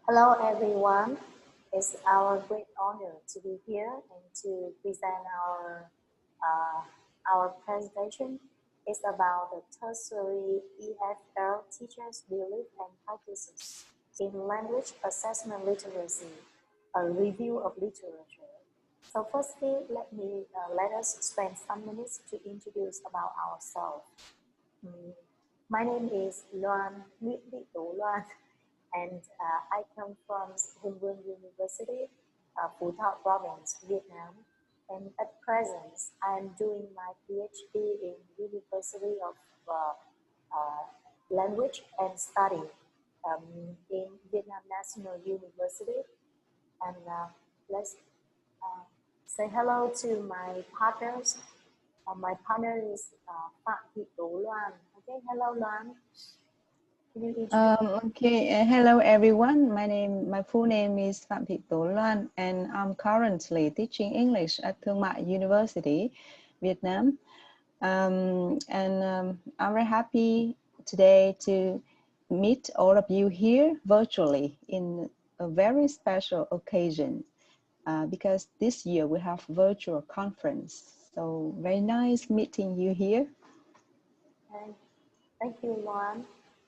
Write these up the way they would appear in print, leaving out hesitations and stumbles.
Hello, everyone. It's our great honor to be here and to present our presentation. It's about the tertiary EFL teachers' belief and practices in language assessment literacy, a review of literature. So, firstly, let us spend some minutes to introduce about ourselves. My name is Nguyen, and I come from Nguyen University, Phú Thọ Province, Vietnam. And at present, I'm doing my PhD in University of Language and Study in Vietnam National University. And let's say hello to my partners. My partner is Phạm Thị Tố Loan. Okay, hello Loan. Hello everyone. My full name is Phạm Thị Tố Loan, and I'm currently teaching English at Thương Mại University, Vietnam. I'm very happy today to meet all of you here virtually in a very special occasion because this year we have virtual conference. So very nice meeting you here. Thank you, Luan.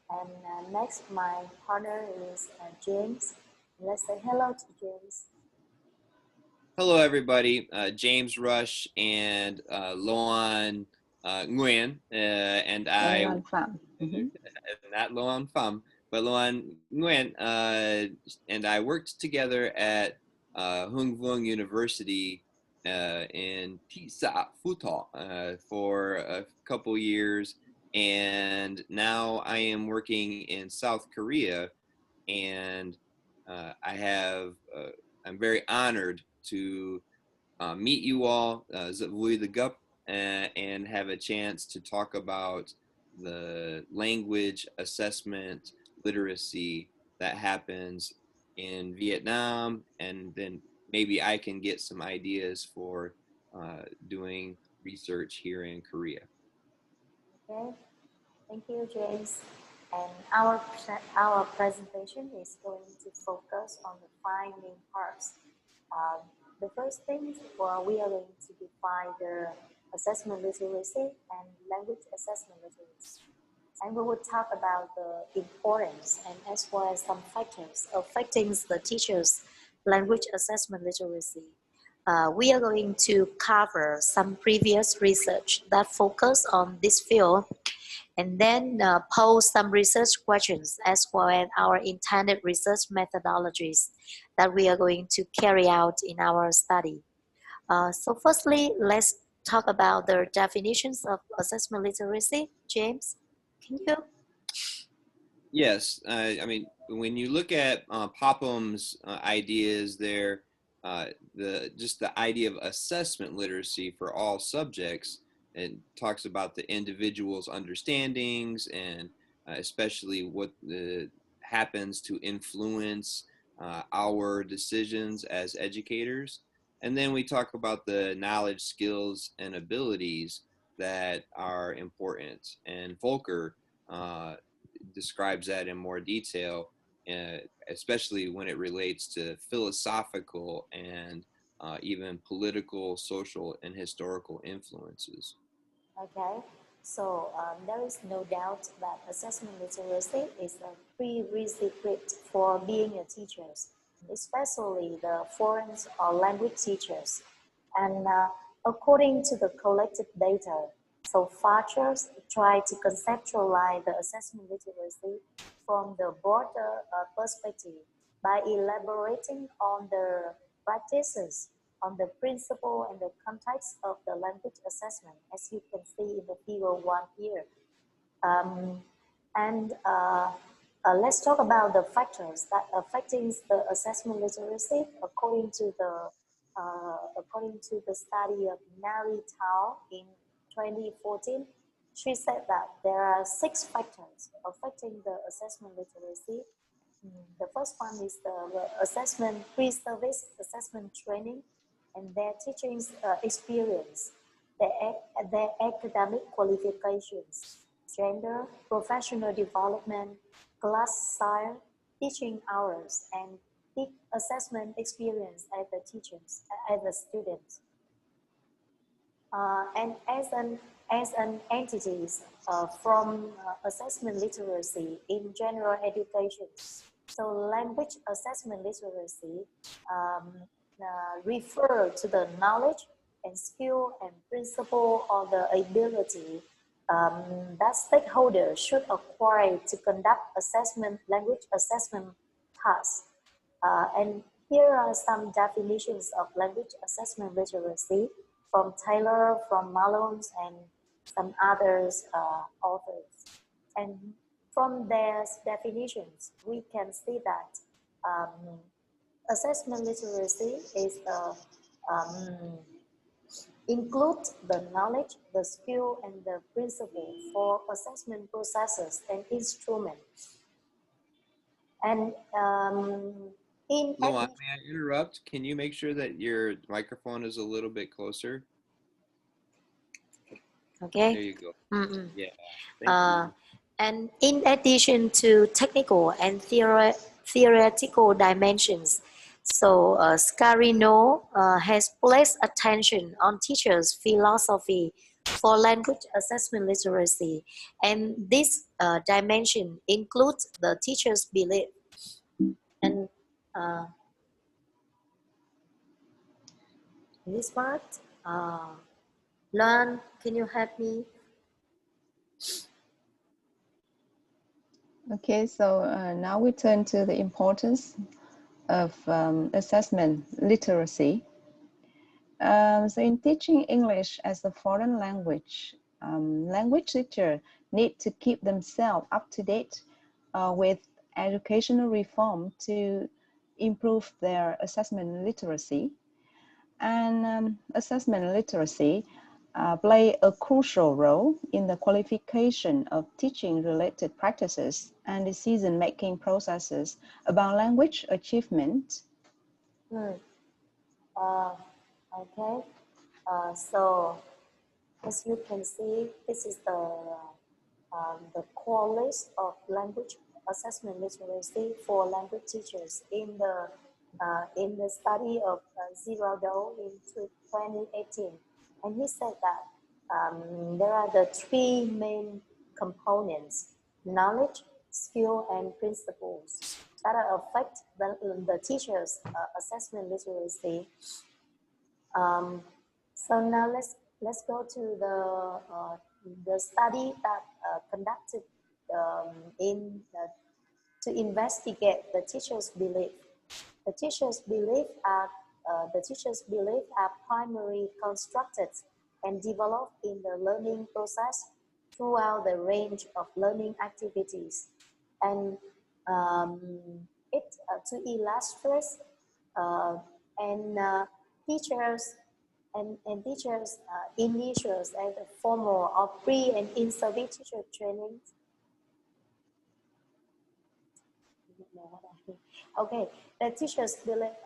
And next, my partner is James. Let's say hello to James. Hello, everybody. James Rush and Loan Nguyen, and I. Loan Pham. Not Loan Pham, but Loan Nguyen, and I worked together at Hung Vuong University in Thị xã Phú Thọ for a couple years. And now I am working in South Korea, and I'm very honored to meet you all, Vui the Gup, and have a chance to talk about the language assessment literacy that happens in Vietnam, and then maybe I can get some ideas for doing research here in Korea. Okay. Thank you, James. And our presentation is going to focus on the 5 main parts. The first thing, we are going to define the assessment literacy and language assessment literacy. And we will talk about the importance and as well as some factors affecting the teacher's language assessment literacy. We are going to cover some previous research that focus on this field, and then pose some research questions as well as our intended research methodologies that we are going to carry out in our study. So firstly, let's talk about the definitions of assessment literacy. James, can you? Yes, I mean, when you look at Popham's ideas there, just the idea of assessment literacy for all subjects, it talks about the individual's understandings and especially what happens to influence our decisions as educators. And then we talk about the knowledge, skills, and abilities that are important. And Volcker describes that in more detail, especially when it relates to philosophical and even political, social, and historical influences. Okay, so there is no doubt that assessment literacy is a prerequisite for being a teacher, especially the foreign or language teachers. And according to the collected data, so Farchers try to conceptualize the assessment literacy from the broader perspective by elaborating on the practices, on the principle and the context of the language assessment, as you can see in the figure 1 here. Let's talk about the factors that affecting the assessment literacy according to the study of Mary Tao in 2014. She said that there are 6 factors affecting the assessment literacy. The first one is the assessment pre-service assessment training and their teaching experience, their academic qualifications, gender, professional development, class size, teaching hours and assessment experience as the teachers, as the students. And as an entity from assessment literacy in general education. So language assessment literacy refer to the knowledge and skill and principle or the ability that stakeholders should acquire to conduct language assessment tasks. And here are some definitions of language assessment literacy from Taylor, from Malone's, and some others authors. And from their definitions, we can see that assessment literacy is include the knowledge, the skill, and the principle for assessment processes and instruments. And Luan, may I interrupt? Can you make sure that your microphone is a little bit closer? Okay. There you go. Yeah. Thank you. And in addition to technical and theoretical dimensions, so Scarino has placed attention on teachers' philosophy for language assessment literacy, and this dimension includes the teacher's belief. And this part, Learn, can you help me? Okay, so now we turn to the importance of assessment literacy. So in teaching English as a foreign language, language teachers need to keep themselves up to date with educational reform to improve their assessment literacy. And assessment literacy play a crucial role in the qualification of teaching-related practices and decision-making processes about language achievement. Okay, so as you can see, this is the core list of language assessment literacy for language teachers in the study of Zero Doe in 2018. And he said that there are the three main components: knowledge, skill, and principles that affect the teacher's assessment literacy. So now let's go to the study that conducted to investigate the teacher's belief. The teacher's belief are primarily constructed and developed in the learning process throughout the range of learning activities, and to illustrate teachers initials and formal or pre and in-service teacher training. Okay, the teachers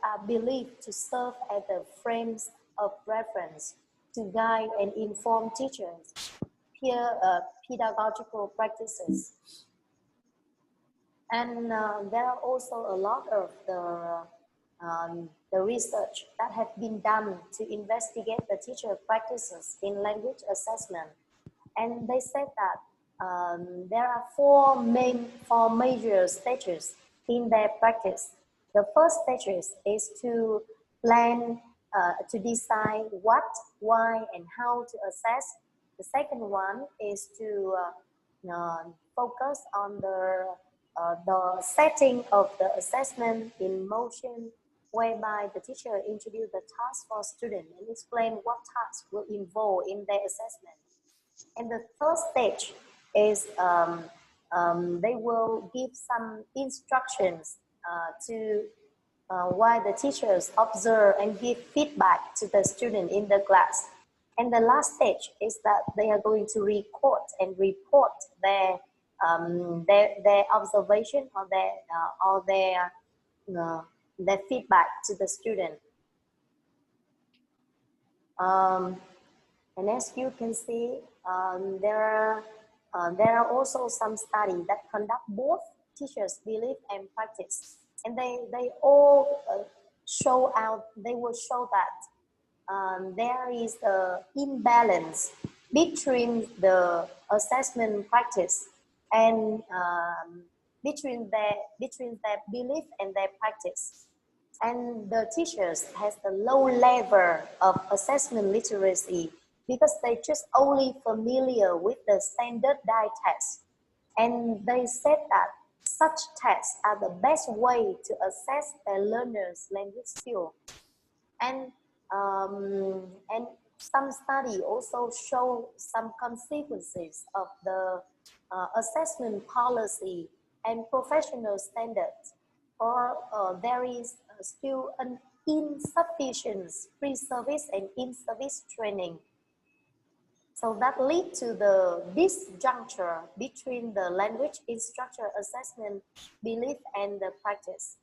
are believed to serve as the frames of reference to guide and inform teachers' pedagogical practices. And there are also a lot of the research that have been done to investigate the teacher practices in language assessment. And they said that there are four major stages in their practice. The first stage is to plan, to decide what, why, and how to assess. The second one is to focus on the setting of the assessment in motion, whereby the teacher introduce the task for students and explain what tasks will involve in their assessment. And the third stage is they will give some instructions while the teachers observe and give feedback to the student in the class. And the last stage is that they are going to record and report their observation or their feedback to the student. And as you can see, there are also some studies that conduct both teachers' belief and practice, and they all show out. They will show that there is a imbalance between the assessment practice and between their belief and their practice. And the teachers has the low level of assessment literacy because they just only familiar with the standardized test. And they said that such tests are the best way to assess their learners' language skill. And some study also show some consequences of the assessment policy and professional standards, or there is still an insufficient pre-service and in-service training. So that lead to the disjuncture between the language instructor assessment belief and the practice.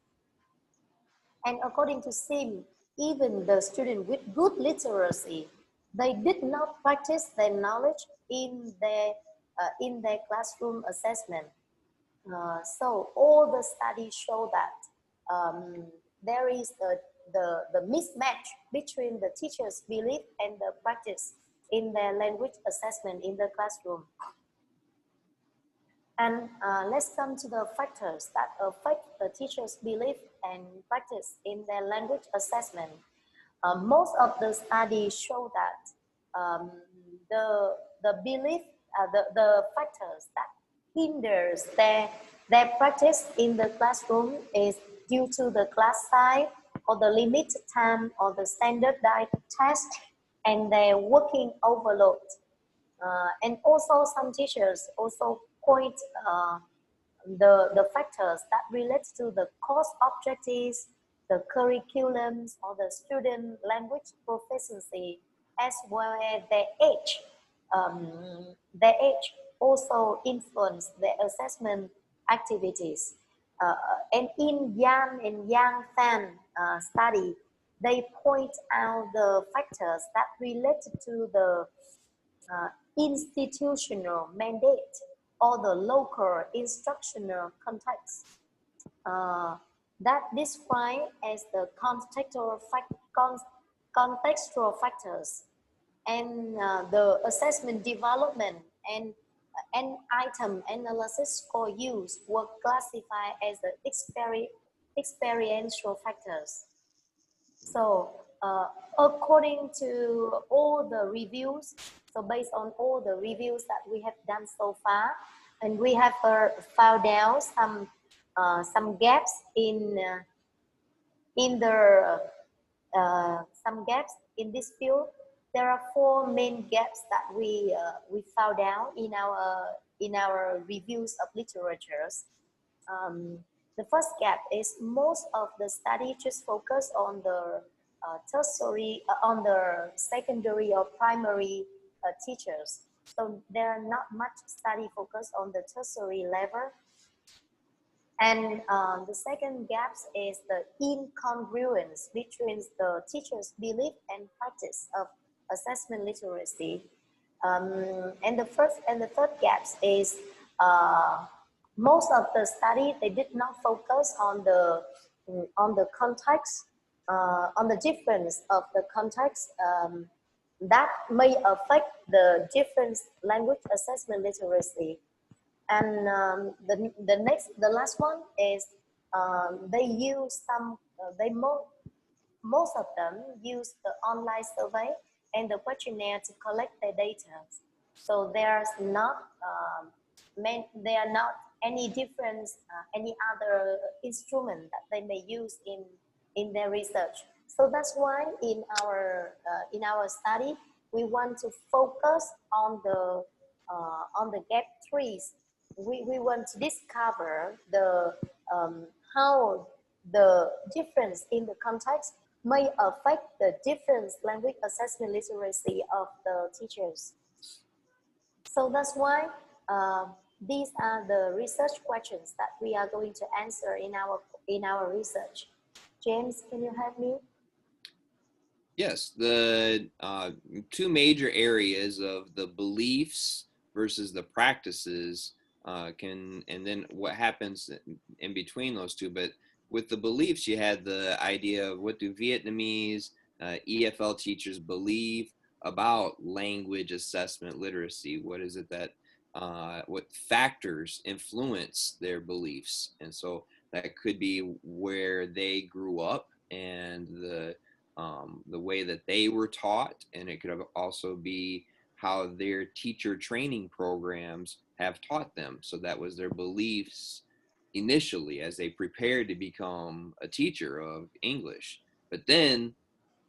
And according to Sim, even the student with good literacy, they did not practice their knowledge in their classroom assessment. So all the studies show that there is the mismatch between the teacher's belief and the practice in their language assessment in the classroom. And let's come to the factors that affect the teacher's belief and practice in their language assessment. Most of the studies show that the belief, the factors that hinders their practice in the classroom is due to the class size or the limited time or the standardized test and their working overload. And also some teachers also point the factors that relate to the course objectives, the curriculums, or the student language proficiency, as well as their age. Their age also influence their assessment activities. And in Yan and Yang Fan study, they point out the factors that relate to the institutional mandate or the local instructional context that described as the contextual factors and the assessment development and item analysis score use were classified as the experiential factors. So according to all the reviews, so based on all the reviews that we have done so far, and we have found out some gaps in some gaps in this field. There are 4 main gaps that we found out in our reviews of literatures. The first gap is most of the study just focus on the tertiary, on the secondary or primary teachers. So there are not much study focus on the tertiary level. And the second gap is the incongruence between the teacher's belief and practice of assessment literacy. And the third gap is most of the study, they did not focus on the context, on the difference of the context that may affect the different language assessment literacy. And the last one is they use most of them use the online survey and the questionnaire to collect their data. So there's not there are not any difference, any other instrument that they may use in their research. So that's why in our study we want to focus on the gap 3. We want to discover the how the difference in the context may affect the different language assessment literacy of the teachers. So that's why these are the research questions that we are going to answer in our research. James, can you help me? Yes, the 2 major areas of the beliefs versus the practices and then what happens in between those two. But with the beliefs, you had the idea of what do Vietnamese EFL teachers believe about language assessment literacy? What is it that what factors influence their beliefs? And so that could be where they grew up and the way that they were taught, and it could also be how their teacher training programs have taught them. So that was their beliefs initially as they prepared to become a teacher of English. But then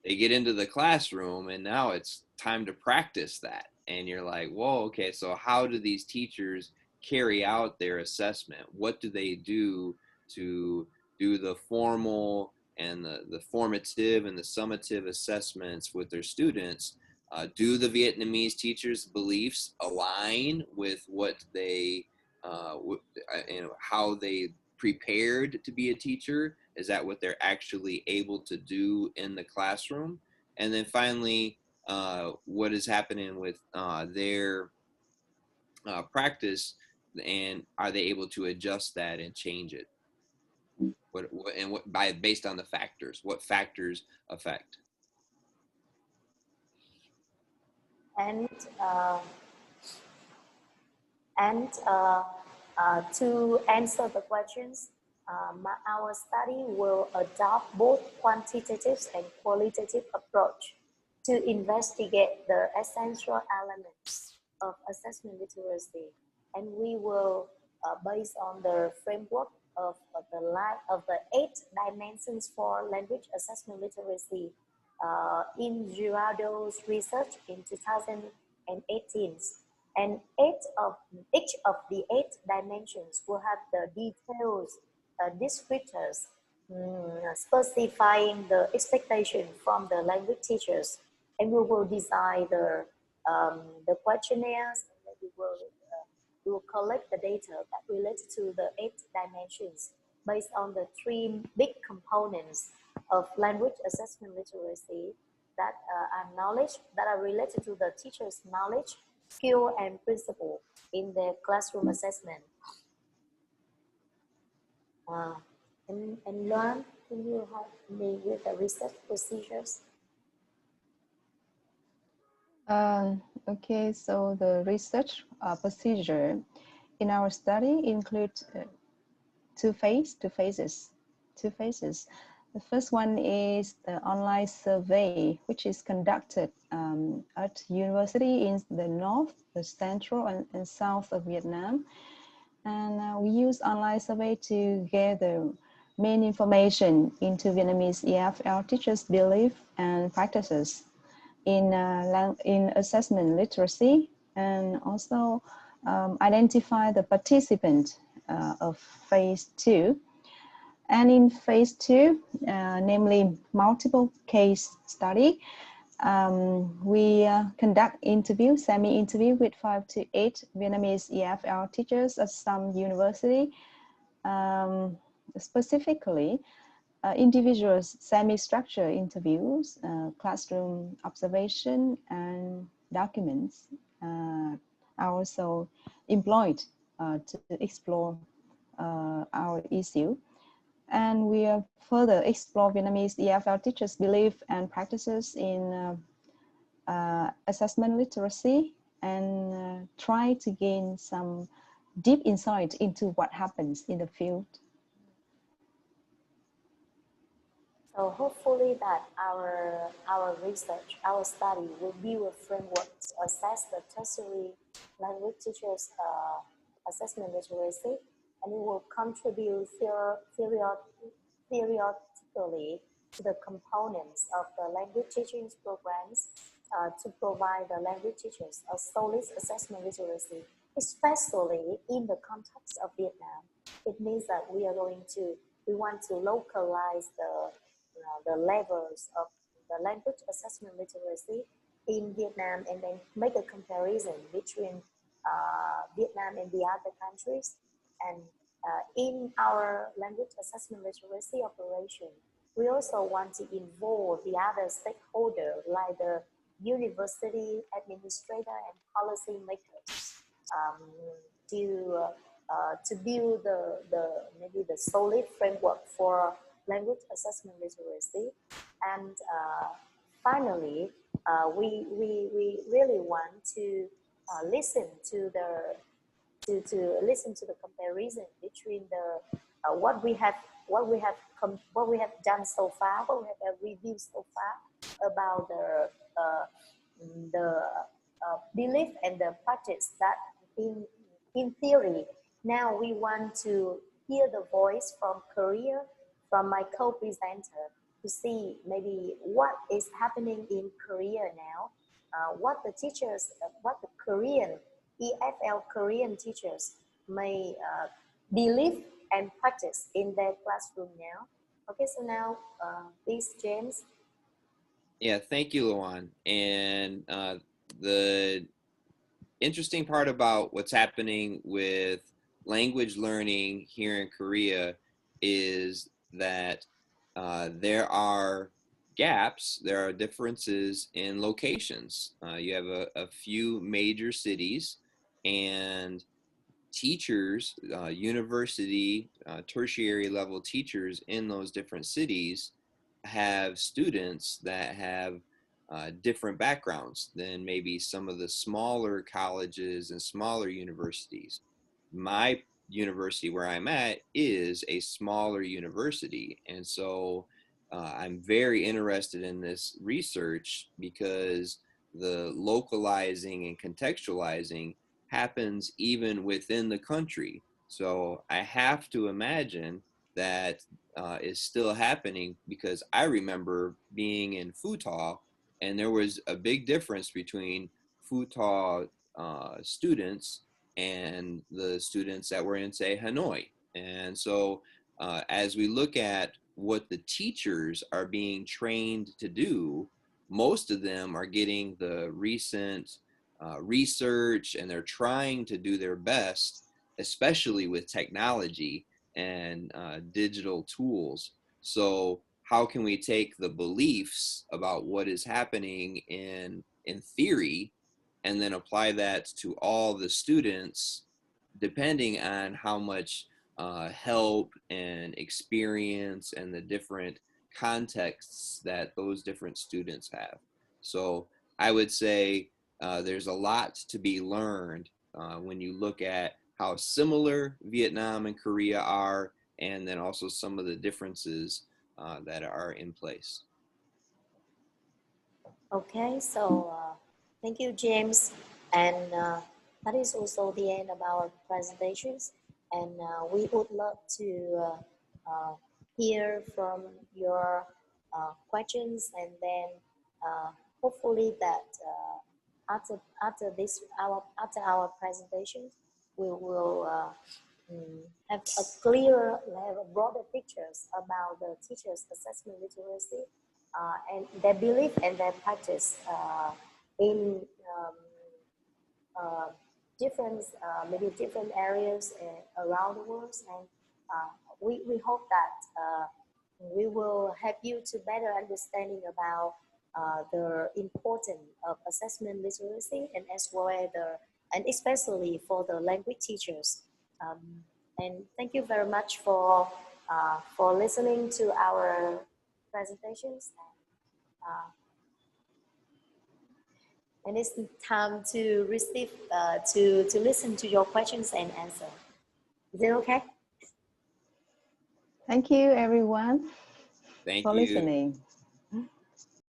they get into the classroom and now it's time to practice that. And you're like, whoa, okay, so how do these teachers carry out their assessment? What do they do to do the formal and the formative and the summative assessments with their students? Do the Vietnamese teachers' beliefs align with what they, how they prepared to be a teacher? Is that what they're actually able to do in the classroom? And then finally, what is happening with their practice, and are they able to adjust that and change it? Based on the factors, what factors affect? And uh, and to answer the questions, our study will adopt both quantitative and qualitative approach to investigate the essential elements of assessment literacy, and we will, based on the framework of the 8 dimensions for language assessment literacy in Girardo's research in 2018. And each of the 8 dimensions will have the details, descriptors, specifying the expectation from the language teachers. And we will design the questionnaires, and we will collect the data that relates to the 8 dimensions based on the 3 big components of language assessment literacy that are related to the teacher's knowledge, skill, and principle in the classroom assessment. And Luan, can you help me with the research procedures? Okay, so the research procedure in our study includes two phases. The first one is the online survey, which is conducted at university in the north, the central, and south of Vietnam. And we use online survey to gather main information into Vietnamese EFL teachers' belief and practices in assessment literacy, and also identify the participant of phase 2. And in phase 2, namely multiple case study, we conduct semi-interview with 5 to 8 Vietnamese EFL teachers at some university. Specifically, individual semi-structured interviews, classroom observation, and documents are also employed to explore our issue. And we further explore Vietnamese EFL teachers' belief and practices in assessment literacy, and try to gain some deep insight into what happens in the field. So hopefully that our research, our study will build a framework to assess the tertiary language teachers' assessment literacy, and it will contribute theoretically to the components of the language teaching programs to provide the language teachers a solid assessment literacy, especially in the context of Vietnam. It means that we want to localize the levels of the language assessment literacy in Vietnam, and then make a comparison between Vietnam and the other countries. And in our language assessment literacy operation, we also want to involve the other stakeholders like the university administrator and policy makers um, to build maybe the solid framework for language assessment literacy. And finally, we really want to listen to listen to the comparison between the what we have done so far, what we have reviewed so far about the belief and the practice that in theory. Now we want to hear the voice from Korea, from my co-presenter, to see maybe what is happening in Korea now, what the teachers, what the Korean EFL Korean teachers may believe and practice in their classroom now. Okay, so now please, James. Yeah, thank you, Luan. And the interesting part about what's happening with language learning here in Korea is that there are gaps, there are differences in locations. You have a few major cities, and teachers, university, tertiary level teachers in those different cities have students that have different backgrounds than maybe some of the smaller colleges and smaller universities. My university where I'm at is a smaller university. And so I'm very interested in this research because the localizing and contextualizing happens even within the country. So I have to imagine that is still happening, because I remember being in Futah and there was a big difference between Futah students and the students that were in, say, Hanoi. And so as we look at what the teachers are being trained to do, most of them are getting the recent research, and they're trying to do their best, especially with technology and digital tools. So how can we take the beliefs about what is happening in theory and then apply that to all the students, depending on how much help and experience and the different contexts that those different students have. So I would say there's a lot to be learned when you look at how similar Vietnam and Korea are, and then also some of the differences that are in place. Okay, so thank you, James. And that is also the end of our presentations. And we would love to hear from your questions, and then hopefully that after our presentations, we will have a clearer, have a broader pictures about the teachers' assessment literacy and their belief and their practice in different, maybe different areas around the world. And we hope that we will help you to better understanding about the importance of assessment literacy, and as well as and especially for the language teachers. And thank you very much for listening to our presentations. And it's time to receive, to listen to your questions and answer. Is it okay? Thank you, everyone, Thank for you. listening.